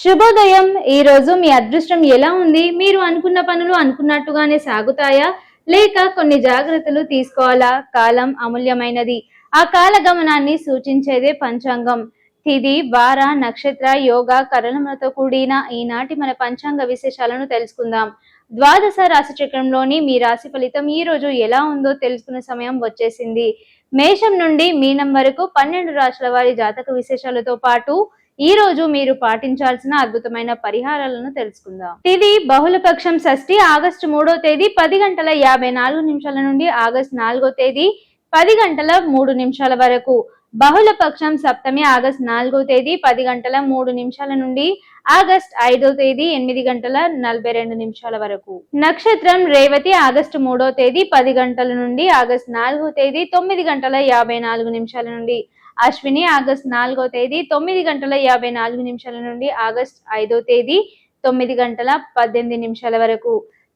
శుభోదయం. ఈ రోజు మీ అదృష్టం ఎలా ఉంది? మీరు అనుకున్న పనులు అనుకున్నట్టుగానే సాగుతాయా, లేక కొన్ని జాగ్రత్తలు తీసుకోవాలా? కాలం అమూల్యమైనది. ఆ కాల గమనాన్ని సూచించేదే పంచాంగం. తిథి, వార, నక్షత్ర, యోగ కరణములతో కూడిన ఈనాటి మన పంచాంగ విశేషాలను తెలుసుకుందాం. ద్వాదశ రాశి చక్రంలోని మీ రాశి ఫలితం ఈ రోజు ఎలా ఉందో తెలుసుకునే సమయం వచ్చేసింది. మేషం నుండి మీనం వరకు 12 రాశుల వారి జాతక విశేషాలతో పాటు ఈ రోజు మీరు పాటించాల్సిన అద్భుతమైన పరిహారాలను తెలుసుకుందాం. తిథి బహుళపక్షం షష్ఠి ఆగస్టు 3వ తేదీ 10:54 నుండి ఆగస్టు 4వ తేదీ 10:03 వరకు. బహుళపక్షం సప్తమి ఆగస్టు 4వ తేదీ 10:03 నుండి ఆగస్టు 5వ తేదీ 8:42 వరకు. నక్షత్రం రేవతి ఆగస్టు 3వ తేదీ 10 గంటల నుండి ఆగస్టు 4వ తేదీ 9:54 నుండి. అశ్విని ఆగస్టు 4వ తేదీ 9:54 నుండి ఆగస్టు 5వ తేదీ 9:18 వరకు.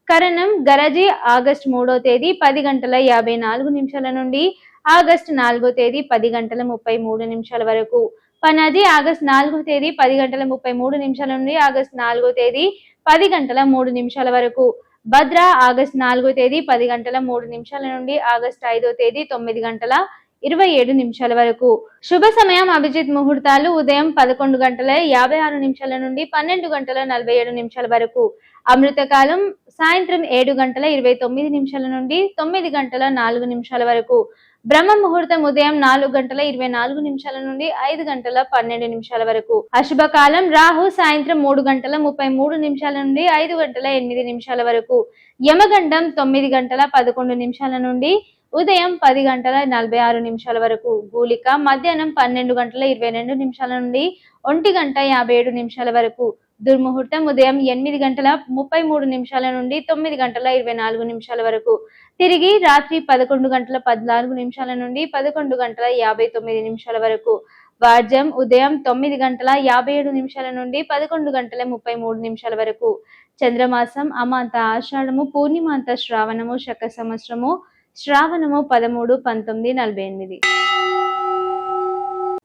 కరణం గరజి ఆగస్టు 3వ తేదీ 10:54 నుండి ఆగస్టు 4వ తేదీ 10:33 వరకు. పనది ఆగస్టు 4వ తేదీ 10:33 నుండి ఆగస్టు 4వ తేదీ 10:03 వరకు. భద్ర ఆగస్టు 4వ తేదీ 10:03 నుండి ఆగస్టు 5వ తేదీ 9:27 వరకు. శుభ సమయం అభిజిత్ ముహూర్తాలు ఉదయం 11:56 నుండి 12:47 వరకు. అమృతకాలం సాయంత్రం 7:29 నుండి 9:04 వరకు. బ్రహ్మ ముహూర్తం ఉదయం 4:24 నుండి 5:12 వరకు. అశుభకాలం రాహు సాయంత్రం 3:33 నుండి 5:08 వరకు. యమగండం 9:11 నుండి ఉదయం 10:46 వరకు. గూలిక మధ్యాహ్నం 12:22 నుండి 1:57 వరకు. దుర్ముహూర్తం ఉదయం 8:33 నుండి 9:24 వరకు. తిరిగి రాత్రి 11:14 నుండి 11:59 వరకు. వాద్యం ఉదయం 9:57 నుండి 11:33 వరకు. చంద్రమాసం అమాంత ఆషాఢము, పూర్ణిమాంత శ్రావణము, శక సంవత్సరము శ్రావణము 13, 19, 48.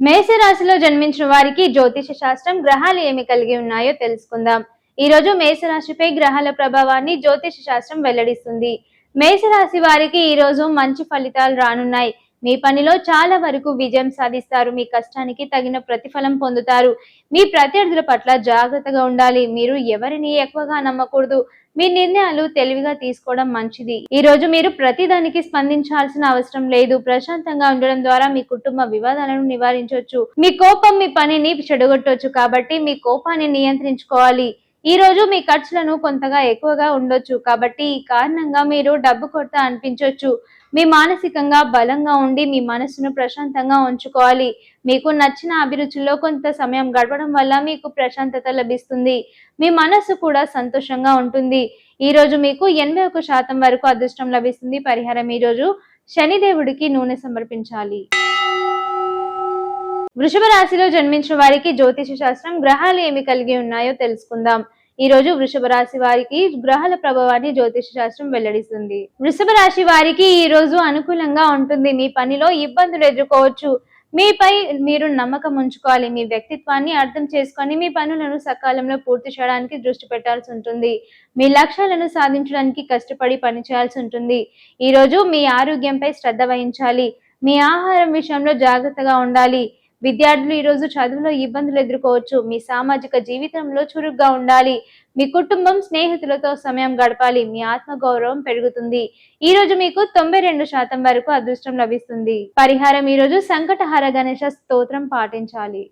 మేషరాశిలో జన్మించిన వారికి జ్యోతిష శాస్త్రం గ్రహాలు ఏమి కలిగి ఉన్నాయో తెలుసుకుందాం. ఈ రోజు మేషరాశిపై గ్రహాల ప్రభావాన్ని జ్యోతిష శాస్త్రం వెల్లడిస్తుంది. మేషరాశి వారికి ఈ రోజు మంచి ఫలితాలు రానున్నాయి. మీ పనిలో చాలా వరకు విజయం సాధిస్తారు. మీ కష్టానికి తగిన ప్రతిఫలం పొందుతారు. మీ ప్రత్యర్థుల పట్ల జాగ్రత్తగా ఉండాలి. మీరు ఎవరిని ఎక్కువగా నమ్మకూడదు. మీ నిర్ణయాలు తెలివిగా తీసుకోవడం మంచిది. ఈ రోజు మీరు ప్రతిదానికి స్పందించాల్సిన అవసరం లేదు. ప్రశాంతంగా ఉండడం ద్వారా మీ కుటుంబ వివాదాలను నివారించవచ్చు. మీ కోపం మీ పనిని చెడగొట్టవచ్చు. కాబట్టి మీ కోపాన్ని నియంత్రించుకోవాలి. ఈ రోజు మీ ఖర్చులను కొంతగా ఎక్కువగా ఉండొచ్చు. కాబట్టి ఈ కారణంగా మీరు డబ్బు కొరత అనిపించవచ్చు. మీ మానసికంగా బలంగా ఉండి మీ మనసును ప్రశాంతంగా ఉంచుకోవాలి. మీకు నచ్చిన అభిరుచుల్లో కొంత సమయం గడపడం వల్ల మీకు ప్రశాంతత లభిస్తుంది. మీ మనసు కూడా సంతోషంగా ఉంటుంది. ఈ రోజు మీకు 81% వరకు అదృష్టం లభిస్తుంది. పరిహారం ఈ రోజు శనిదేవుడికి నూనె సమర్పించాలి. వృషభ రాశిలో జన్మించిన వారికి జ్యోతిష శాస్త్రం గ్రహాలు ఏమి కలిగి ఉన్నాయో తెలుసుకుందాం. ఈ రోజు వృషభ రాశి వారికి గ్రహాల ప్రభావాన్ని జ్యోతిష శాస్త్రం వెల్లడిస్తుంది. వృషభ రాశి వారికి ఈ రోజు అనుకూలంగా ఉంటుంది. మీ పనిలో ఇబ్బందులు ఎదుర్కోవచ్చు. మీపై మీరు నమ్మకం ఉంచుకోవాలి. మీ వ్యక్తిత్వాన్ని అర్థం చేసుకొని మీ పనులను సకాలంలో పూర్తి చేయడానికి దృష్టి పెట్టాల్సి ఉంటుంది. మీ లక్ష్యాలను సాధించడానికి కష్టపడి పని చేయాల్సి ఉంటుంది. ఈ రోజు మీ ఆరోగ్యంపై శ్రద్ధ వహించాలి. మీ ఆహారం విషయంలో జాగ్రత్తగా ఉండాలి. విద్యార్థులు ఈ రోజు చదువులో ఇబ్బందులు ఎదుర్కోవచ్చు. మీ సామాజిక జీవితంలో చురుగ్గా ఉండాలి. మీ కుటుంబం స్నేహితులతో సమయం గడపాలి. మీ ఆత్మగౌరవం పెరుగుతుంది. ఈ రోజు మీకు 92% వరకు అదృష్టం లభిస్తుంది. పరిహారం ఈ రోజు సంకటహార గణేశ స్తోత్రం పాటించాలి.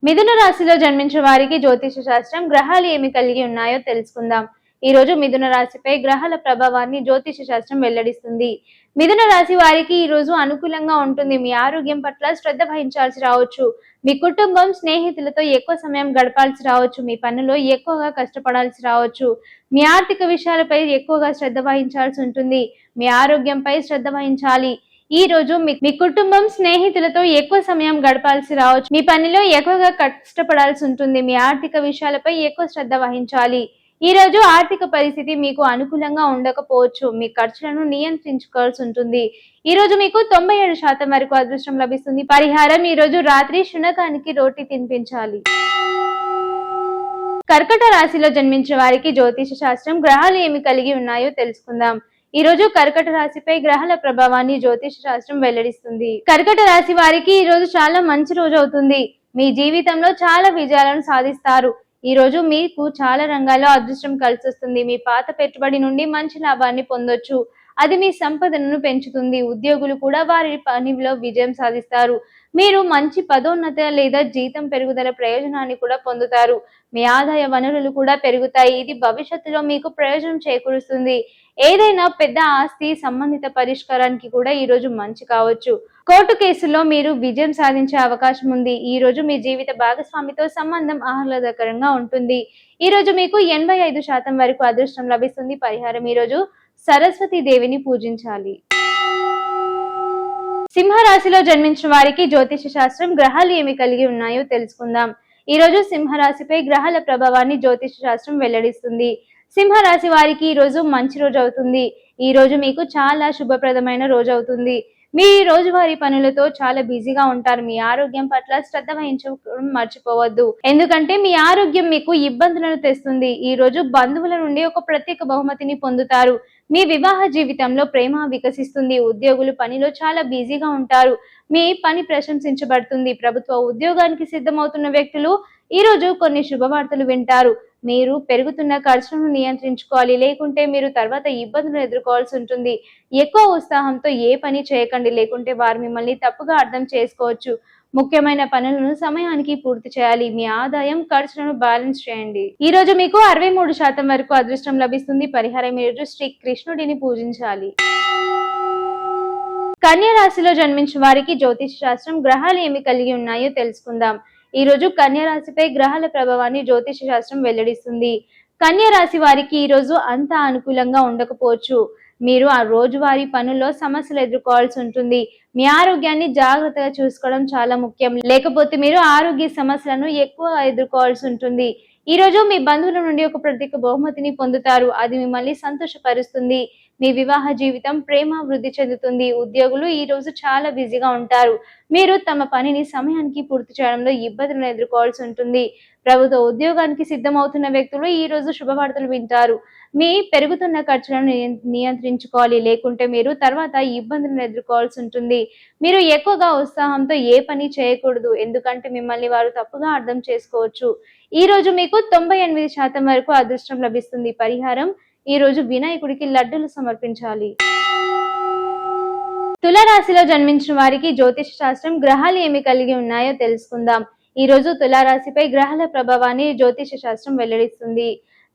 మిథున రాశిలో జన్మించిన వారికి జ్యోతిష శాస్త్రం గ్రహాలు ఏమి కలిగి ఉన్నాయో తెలుసుకుందాం. ఈ రోజు మిథున రాశిపై గ్రహాల ప్రభావాన్ని జ్యోతిష శాస్త్రం వెల్లడిస్తుంది. మిథున రాశి వారికి ఈ రోజు అనుకూలంగా ఉంటుంది. మీ ఆరోగ్యం పట్ల శ్రద్ధ వహించాల్సి రావచ్చు. మీ కుటుంబం స్నేహితులతో ఎక్కువ సమయం గడపాల్సి రావచ్చు. మీ పనుల్లో ఎక్కువగా కష్టపడాల్సి రావచ్చు. మీ ఆర్థిక విషయాలపై ఎక్కువగా శ్రద్ధ వహించాల్సి ఉంటుంది. మీ ఆరోగ్యంపై శ్రద్ధ వహించాలి. ఈ రోజు మీ కుటుంబం స్నేహితులతో ఎక్కువ సమయం గడపాల్సి రావచ్చు. మీ పనిలో ఎక్కువగా కష్టపడాల్సి ఉంటుంది. మీ ఆర్థిక విషయాలపై ఎక్కువ శ్రద్ధ వహించాలి. ఈ రోజు ఆర్థిక పరిస్థితి మీకు అనుకూలంగా ఉండకపోవచ్చు. మీ ఖర్చులను నియంత్రించుకోవాల్సి ఉంటుంది. ఈ రోజు మీకు 97% వరకు అదృష్టం లభిస్తుంది. పరిహారం ఈ రోజు రాత్రి శునకానికి రోటి తినిపించాలి. కర్కట రాశిలో జన్మించిన వారికి జ్యోతిష శాస్త్రం గ్రహాలు ఏమి కలిగి ఉన్నాయో తెలుసుకుందాం. ఈ రోజు కర్కట రాశిపై గ్రహాల ప్రభావాన్ని జ్యోతిష శాస్త్రం వెల్లడిస్తుంది. కర్కట రాశి వారికి ఈ రోజు చాలా మంచి రోజు అవుతుంది. మీ జీవితంలో చాలా విజయాలను సాధిస్తారు. ఈ రోజు మీకు చాలా రంగాల్లో అదృష్టం కలిసి వస్తుంది. మీ పాత పెట్టుబడి నుండి మంచి లాభాన్ని పొందొచ్చు. అది మీ సంపదను పెంచుతుంది. ఉద్యోగులు కూడా వారి పనిలో విజయం సాధిస్తారు. మీరు మంచి పదోన్నత లేదా జీతం పెరుగుదల ప్రయోజనాన్ని కూడా పొందుతారు. మీ ఆదాయ వనరులు కూడా పెరుగుతాయి. ఇది భవిష్యత్తులో మీకు ప్రయోజనం చేకూరుస్తుంది. ఏదైనా పెద్ద ఆస్తి సంబంధిత పరిష్కారానికి కూడా ఈ రోజు మంచి కావచ్చు. కోర్టు కేసుల్లో మీరు విజయం సాధించే అవకాశం ఉంది. ఈ రోజు మీ జీవిత భాగస్వామితో సంబంధం ఆహ్లాదకరంగా ఉంటుంది. ఈ రోజు మీకు 85% వరకు అదృష్టం లభిస్తుంది. పరిహారం ఈ రోజు సరస్వతి దేవిని పూజించాలి. సింహరాశిలో జన్మించిన వారికి జ్యోతిష శాస్త్రం గ్రహాలు ఏమి కలిగి ఉన్నాయో తెలుసుకుందాం. ఈ రోజు సింహరాశిపై గ్రహాల ప్రభావాన్ని జ్యోతిష శాస్త్రం వెల్లడిస్తుంది. సింహరాశి వారికి ఈ రోజు మంచి రోజు అవుతుంది. ఈ రోజు మీకు చాలా శుభప్రదమైన రోజు అవుతుంది. మీ రోజువారీ పనులతో చాలా బిజీగా ఉంటారు. మీ ఆరోగ్యం పట్ల శ్రద్ధ వహించడం మర్చిపోవద్దు. ఎందుకంటే మీ ఆరోగ్యం మీకు ఇబ్బందులను తెస్తుంది. ఈ రోజు బంధువుల నుండి ఒక ప్రత్యేక బహుమతిని పొందుతారు. మీ వివాహ జీవితంలో ప్రేమ వికసిస్తుంది. ఉద్యోగులు పనిలో చాలా బిజీగా ఉంటారు. మీ పని ప్రశంసించబడుతుంది. ప్రభుత్వ ఉద్యోగానికి సిద్ధమవుతున్న వ్యక్తులు ఈ రోజు కొన్ని శుభవార్తలు వింటారు. మీరు పెరుగుతున్న ఖర్చులను నియంత్రించుకోవాలి. లేకుంటే మీరు తర్వాత ఇబ్బందులు ఎదుర్కోవాల్సి ఉంటుంది. ఎక్కువ ఉత్సాహంతో ఏ పని చేయకండి. లేకుంటే వారు మిమ్మల్ని తప్పుగా అర్థం చేసుకోవచ్చు. ముఖ్యమైన పనులను సమయానికి పూర్తి చేయాలి. మీ ఆదాయం ఖర్చులను బ్యాలెన్స్ చేయండి. ఈ రోజు మీకు 63% వరకు అదృష్టం లభిస్తుంది. పరిహారం ఈ రోజు శ్రీ కృష్ణుడిని పూజించాలి. కన్యా రాశిలో జన్మించిన వారికి జ్యోతిష శాస్త్రం గ్రహాలు ఏమి కలిగి ఉన్నాయో తెలుసుకుందాం. ఈ రోజు కన్యా రాశిపై గ్రహాల ప్రభావాన్ని జ్యోతిష శాస్త్రం వెల్లడిస్తుంది. కన్యా రాశి వారికి ఈ రోజు అంత అనుకూలంగా ఉండకపోవచ్చు. మీరు ఆ రోజువారీ పనుల్లో సమస్యలు ఎదుర్కోవాల్సి ఉంటుంది. మీ ఆరోగ్యాన్ని జాగ్రత్తగా చూసుకోవడం చాలా ముఖ్యం. లేకపోతే మీరు ఆరోగ్య సమస్యలను ఎక్కువ ఎదుర్కోవాల్సి ఉంటుంది. ఈ రోజు మీ బంధువుల నుండి ఒక ప్రత్యేక బహుమతిని పొందుతారు. అది మిమ్మల్ని సంతోషపరుస్తుంది. మీ వివాహ జీవితం ప్రేమ వృద్ధి చెందుతుంది. ఉద్యోగులు ఈ రోజు చాలా బిజీగా ఉంటారు. మీరు తమ పనిని సమయానికి పూర్తి చేయడంలో ఇబ్బందులను ఎదుర్కోవాల్సి ఉంటుంది. ప్రభుత్వ ఉద్యోగానికి సిద్ధమవుతున్న వ్యక్తులు ఈ రోజు శుభవార్తలు వింటారు. మీ పెరుగుతున్న ఖర్చులను నియంత్రించుకోవాలి. లేకుంటే మీరు తర్వాత ఇబ్బందులను ఎదుర్కోవాల్సి ఉంటుంది. మీరు ఎక్కువగా ఉత్సాహంతో ఏ పని చేయకూడదు. ఎందుకంటే మిమ్మల్ని వారు తప్పుగా అర్థం చేసుకోవచ్చు. ఈ రోజు మీకు 98% వరకు అదృష్టం లభిస్తుంది. పరిహారం ఈ రోజు వినాయకుడికి లడ్డూలు సమర్పించాలి. తులారాశిలో జన్మించిన వారికి జ్యోతిష శాస్త్రం గ్రహాలు ఏమి కలిగి ఉన్నాయో తెలుసుకుందాం. ఈ రోజు తులారాశిపై గ్రహాల ప్రభావాన్ని జ్యోతిష శాస్త్రం వెల్లడిస్తుంది.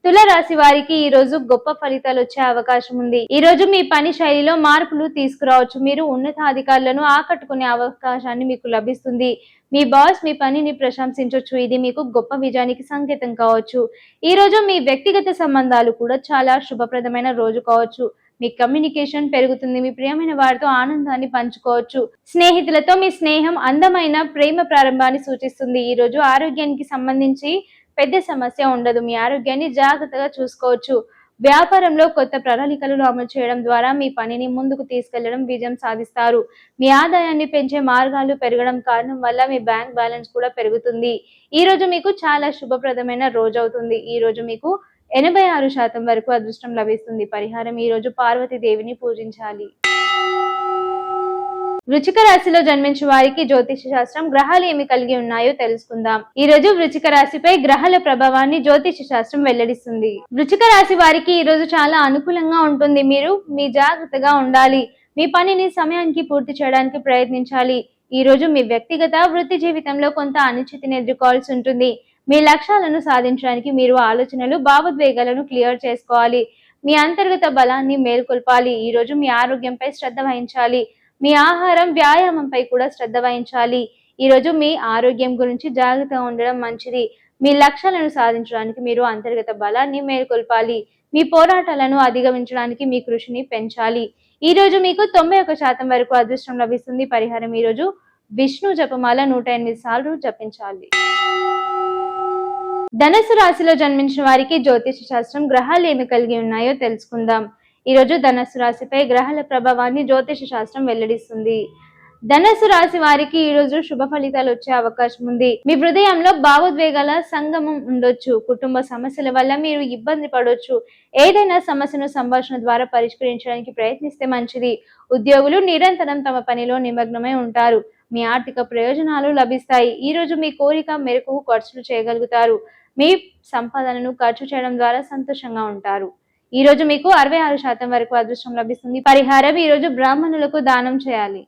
తులారాశి వారికి ఈ రోజు గొప్ప ఫలితాలు వచ్చే అవకాశం ఉంది. ఈ రోజు మీ పని శైలిలో మార్పులు తీసుకురావచ్చు. మీరు ఉన్నతాధికారులను ఆకట్టుకునే అవకాశాన్ని మీకు లభిస్తుంది. మీ బాస్ మీ పనిని ప్రశంసించవచ్చు. ఇది మీకు గొప్ప విజయానికి సంకేతం కావచ్చు. ఈ రోజు మీ వ్యక్తిగత సంబంధాలు కూడా చాలా శుభప్రదమైన రోజు కావచ్చు. మీ కమ్యూనికేషన్ పెరుగుతుంది. మీ ప్రియమైన వారితో ఆనందాన్ని పంచుకోవచ్చు. స్నేహితులతో మీ స్నేహం అందమైన ప్రేమ ప్రారంభాన్ని సూచిస్తుంది. ఈ రోజు ఆరోగ్యానికి సంబంధించి పెద్ద సమస్య ఉండదు. మీ ఆరోగ్యాన్ని జాగ్రత్తగా చూసుకోవచ్చు. వ్యాపారంలో కొత్త ప్రణాళికలను అమలు చేయడం ద్వారా మీ పనిని ముందుకు తీసుకెళ్లడం విజయం సాధిస్తారు. మీ ఆదాయాన్ని పెంచే మార్గాలు పెరగడం కారణం వల్ల మీ బ్యాంక్ బ్యాలెన్స్ కూడా పెరుగుతుంది. ఈ రోజు మీకు చాలా శుభప్రదమైన రోజు అవుతుంది. ఈ రోజు మీకు 86% వరకు అదృష్టం లభిస్తుంది. పరిహారం ఈ రోజు పార్వతీదేవిని పూజించాలి. వృశ్చిక రాశిలో జన్మించిన వారికి జ్యోతిష శాస్త్రం గ్రహాలు ఏమి కలిగి ఉన్నాయో తెలుసుకుందాం. ఈ రోజు వృశ్చిక రాశిపై గ్రహాల ప్రభావాన్ని జ్యోతిష శాస్త్రం వెల్లడిస్తుంది. వృశ్చిక రాశి వారికి ఈ రోజు చాలా అనుకూలంగా ఉంటుంది. మీరు మీ జాగ్రత్తగా ఉండాలి. మీ పనిని సమయానికి పూర్తి చేయడానికి ప్రయత్నించాలి. ఈ రోజు మీ వ్యక్తిగత వృత్తి జీవితంలో కొంత అనిశ్చితిని ఎదుర్కోవాల్సి ఉంటుంది. మీ లక్ష్యాలను సాధించడానికి మీరు ఆలోచనలు భావోద్వేగాలను క్లియర్ చేసుకోవాలి. మీ అంతర్గత బలాన్ని మేల్కొల్పాలి. ఈ రోజు మీ ఆరోగ్యంపై శ్రద్ధ వహించాలి. మీ ఆహారం వ్యాయామంపై కూడా శ్రద్ధ వహించాలి. ఈ రోజు మీ ఆరోగ్యం గురించి జాగ్రత్తగా ఉండడం మంచిది. మీ లక్ష్యాలను సాధించడానికి మీరు అంతర్గత బలాన్ని మేల్కొల్పాలి. మీ పోరాటాలను అధిగమించడానికి మీ కృషిని పెంచాలి. ఈ రోజు మీకు 91% వరకు అదృష్టం లభిస్తుంది. పరిహారం ఈ రోజు విష్ణు జపమాల 108 సార్లు జపించాలి. ధనుసు రాశిలో జన్మించిన వారికి జ్యోతిష శాస్త్రం గ్రహాలు ఏమి కలిగి ఉన్నాయో తెలుసుకుందాం. ఈ రోజు ధనుసు రాశిపై గ్రహాల ప్రభావాన్ని జ్యోతిష శాస్త్రం వెల్లడిస్తుంది. ధనుసు రాశి వారికి ఈ రోజు శుభ ఫలితాలు వచ్చే అవకాశం ఉంది. మీ హృదయంలో భావోద్వేగాల సంగమం ఉండొచ్చు. కుటుంబ సమస్యల వల్ల మీరు ఇబ్బంది పడవచ్చు. ఏదైనా సమస్యను సంభాషణ ద్వారా పరిష్కరించడానికి ప్రయత్నిస్తే మంచిది. ఉద్యోగులు నిరంతరం తమ పనిలో నిమగ్నమై ఉంటారు. మీ ఆర్థిక ప్రయోజనాలు లభిస్తాయి. ఈ రోజు మీ కోరిక మేరకు ఖర్చులు చేయగలుగుతారు. మీ సంపాదనను ఖర్చు చేయడం ద్వారా సంతోషంగా ఉంటారు. ఈ రోజు మీకు 66% వరకు అదృష్టం లభిస్తుంది. పరిహారం ఈ రోజు బ్రాహ్మణులకు దానం చేయాలి.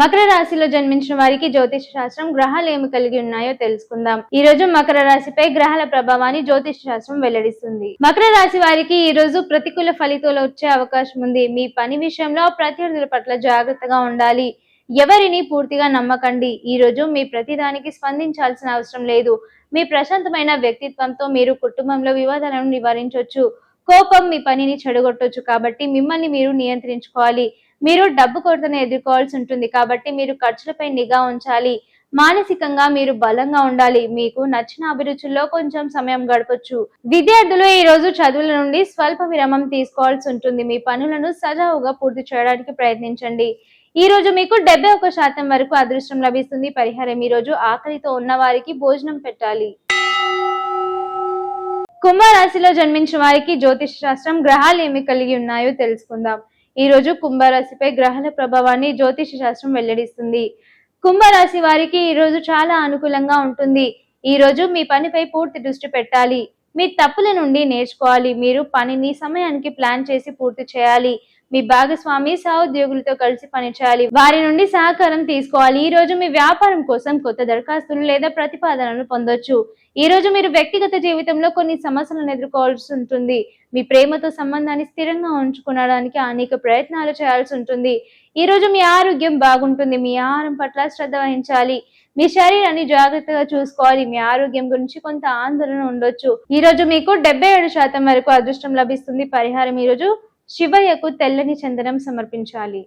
మకర రాశిలో జన్మించిన వారికి జ్యోతిష శాస్త్రం గ్రహాలు ఏమి కలిగి ఉన్నాయో తెలుసుకుందాం. ఈ రోజు మకర రాశిపై గ్రహాల ప్రభావాన్ని జ్యోతిష శాస్త్రం వెల్లడిస్తుంది. మకర రాశి వారికి ఈ రోజు ప్రతికూల ఫలితాలు వచ్చే అవకాశం ఉంది. మీ పని విషయంలో ప్రత్యర్థుల పట్ల జాగ్రత్తగా ఉండాలి. ఎవరిని పూర్తిగా నమ్మకండి. ఈ రోజు మీ ప్రతిదానికి స్పందించాల్సిన అవసరం లేదు. మీ ప్రశాంతమైన వ్యక్తిత్వంతో మీరు కుటుంబంలో వివాదాలను నివారించవచ్చు. కోపం మీ పనిని చెడగొట్టొచ్చు. కాబట్టి మిమ్మల్ని మీరు నియంత్రించుకోవాలి. మీరు డబ్బు కొరతను ఎదుర్కోవాల్సి ఉంటుంది. కాబట్టి మీరు ఖర్చులపై నిఘా ఉంచాలి. మానసికంగా మీరు బలంగా ఉండాలి. మీకు నచ్చిన అభిరుచుల్లో కొంచెం సమయం గడపొచ్చు. విద్యార్థులు ఈ రోజు చదువుల నుండి స్వల్ప విరామం తీసుకోవాల్సి ఉంటుంది. మీ పనులను సజావుగా పూర్తి చేయడానికి ప్రయత్నించండి. ఈ రోజు మీకు 71% వరకు అదృష్టం లభిస్తుంది. పరిహారం ఈ రోజు ఆకలితో ఉన్న వారికి భోజనం పెట్టాలి. కుంభరాశిలో జన్మించిన వారికి జ్యోతిష శాస్త్రం గ్రహాలు ఏమి కలిగి ఉన్నాయో తెలుసుకుందాం. ఈ రోజు కుంభరాశిపై గ్రహాల ప్రభావాన్ని జ్యోతిష శాస్త్రం వెల్లడిస్తుంది. కుంభరాశి వారికి ఈ రోజు చాలా అనుకూలంగా ఉంటుంది. ఈ రోజు మీ పనిపై పూర్తి దృష్టి పెట్టాలి. మీ తప్పుల నుండి నేర్చుకోవాలి. మీరు పనిని సమయానికి ప్లాన్ చేసి పూర్తి చేయాలి. మీ భాగస్వామి సహోద్యోగులతో కలిసి పనిచేయాలి. వారి నుండి సహకారం తీసుకోవాలి. ఈ రోజు మీ వ్యాపారం కోసం కొత్త దరఖాస్తులు లేదా ప్రతిపాదనలు పొందొచ్చు. ఈ రోజు మీరు వ్యక్తిగత జీవితంలో కొన్ని సమస్యలను ఎదుర్కోవాల్సి ఉంటుంది. మీ ప్రేమతో సంబంధాన్ని స్థిరంగా ఉంచుకోవడానికి అనేక ప్రయత్నాలు చేయాల్సి ఉంటుంది. ఈ రోజు మీ ఆరోగ్యం బాగుంటుంది. మీ ఆహారం పట్ల శ్రద్ధ వహించాలి. మీ శరీరాన్ని జాగ్రత్తగా చూసుకోవాలి. మీ ఆరోగ్యం గురించి కొంత ఆందోళన ఉండొచ్చు. ఈ రోజు మీకు 77% వరకు అదృష్టం లభిస్తుంది. పరిహారం ఈ రోజు శివయ్యకు తెల్లని చందనం సమర్పించాలి.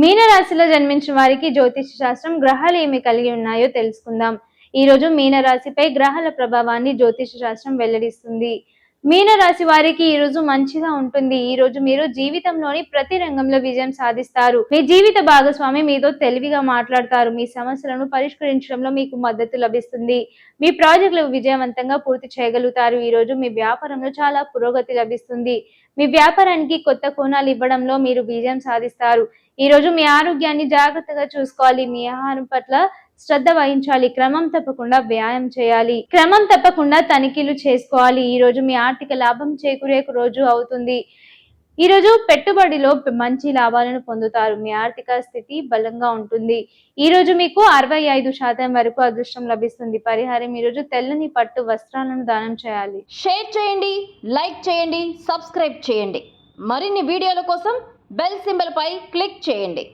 మీనరాశిలో జన్మించిన వారికి జ్యోతిష శాస్త్రం గ్రహాలు ఏమి కలిగి ఉన్నాయో తెలుసుకుందాం. ఈ రోజు మీనరాశిపై గ్రహాల ప్రభావాన్ని జ్యోతిష శాస్త్రం వెల్లడిస్తుంది. మీనరాశి వారికి ఈ రోజు మంచిగా ఉంటుంది. ఈ రోజు మీరు జీవితంలోని ప్రతి రంగంలో విజయం సాధిస్తారు. మీ జీవిత భాగస్వామి మీతో తెలివిగా మాట్లాడతారు. మీ సమస్యలను పరిష్కరించడంలో మీకు మద్దతు లభిస్తుంది. మీ ప్రాజెక్టులు విజయవంతంగా పూర్తి చేయగలుగుతారు. ఈ రోజు మీ వ్యాపారంలో చాలా పురోగతి లభిస్తుంది. మీ వ్యాపారానికి కొత్త కోణాలు ఇవ్వడంలో మీరు విజయం సాధిస్తారు. ఈ రోజు మీ ఆరోగ్యాన్ని జాగ్రత్తగా చూసుకోవాలి. మీ ఆహారం పట్ల శ్రద్ధ వహించాలి. క్రమం తప్పకుండా వ్యాయామం చేయాలి. క్రమం తప్పకుండా తనిఖీలు చేసుకోవాలి. ఈ రోజు మీ ఆర్థిక లాభం చేకూరే రోజు అవుతుంది. ఈ రోజు పెట్టుబడిలో మంచి లాభాలను పొందుతారు. మీ ఆర్థిక స్థితి బలంగా ఉంటుంది. ఈ రోజు మీకు 65% వరకు అదృష్టం లభిస్తుంది. పరిహారం ఈ రోజు తెల్లని పట్టు వస్త్రాలను దానం చేయాలి. షేర్ చేయండి, లైక్ చేయండి, సబ్స్క్రైబ్ చేయండి. మరిన్ని వీడియోల కోసం బెల్ సింబల్ పై క్లిక్ చేయండి.